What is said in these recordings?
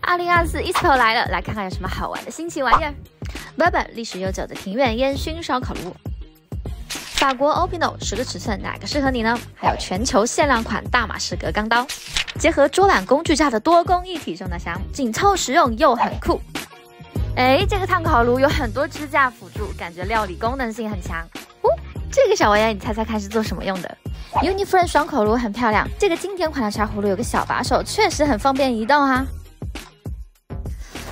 2024 Expo 来了，来看看有什么好玩的新奇玩意儿。Bourbon 历史悠久的庭院烟熏烧烤炉，法国 Opinel 10个尺寸哪个适合你呢？还有全球限量款大马士革钢刀，结合桌板工具架的多功一体收纳箱，紧凑实用又很酷。这个炭烤炉有很多支架辅助，感觉料理功能性很强。这个小玩意儿你猜猜看是做什么用的？Unifriend 双口炉很漂亮，这个经典款的茶壶炉有个小把手，确实很方便移动啊。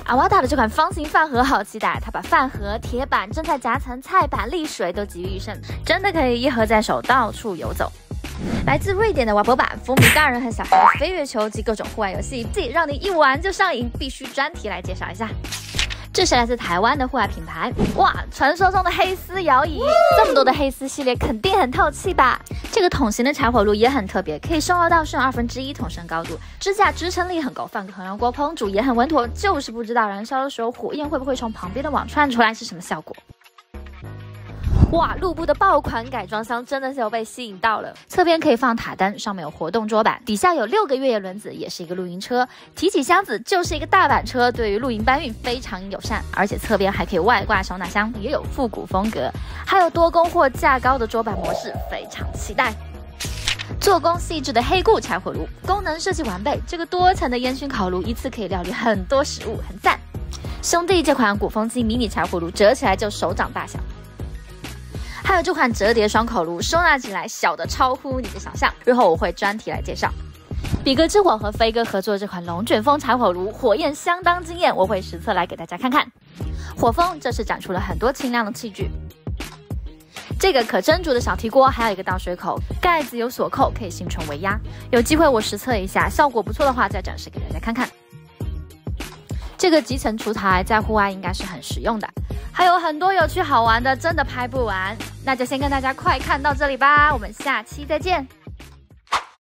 阿瓦达的这款方形饭盒好期待，它把饭盒、铁板、蒸菜夹层、菜板、沥水都集于一身，真的可以一盒在手到处游走。来自瑞典的瓦博板，风靡大人和小孩的飞跃球及各种户外游戏，让你一玩就上瘾，必须专题来介绍一下。这是来自台湾的户外品牌，哇，传说中的黑丝摇椅，这么多的黑丝系列肯定很透气吧？这个桶型的柴火炉也很特别，可以收纳到剩1/2桶身高度，支架支撑力很够，放个衡量锅烹煮也很稳妥，就是不知道燃烧的时候火焰会不会从旁边的网窜出来是什么效果。哇，路布的爆款改装箱真的是有被吸引到了，侧边可以放塔灯，上面有活动桌板，底下有6个越野轮子，也是一个露营车，提起箱子就是一个大板车，对于露营搬运非常友善，而且侧边还可以外挂收纳箱，也有复古风格，还有多功或架高的桌板模式，非常期待。做工细致的黑固柴火炉，功能设计完备，这个多层的烟熏烤炉一次可以料理很多食物，很赞。兄弟这款鼓风机迷你柴火炉折起来就手掌大小。还有这款折叠双口炉，收纳起来小的超乎你的想象，日后我会专题来介绍。比格之火和飞哥合作这款龙卷风柴火炉，火焰相当惊艳，我会实测来给大家看看。火风这次展出了很多轻量的器具，这个可蒸煮的小提锅，还有一个倒水口，盖子有锁扣，可以形成微压。有机会我实测一下，效果不错的话再展示给大家看看。这个集成厨台在户外应该是很实用的，还有很多有趣好玩的，真的拍不完。那就先跟大家快看到这里吧，我们下期再见。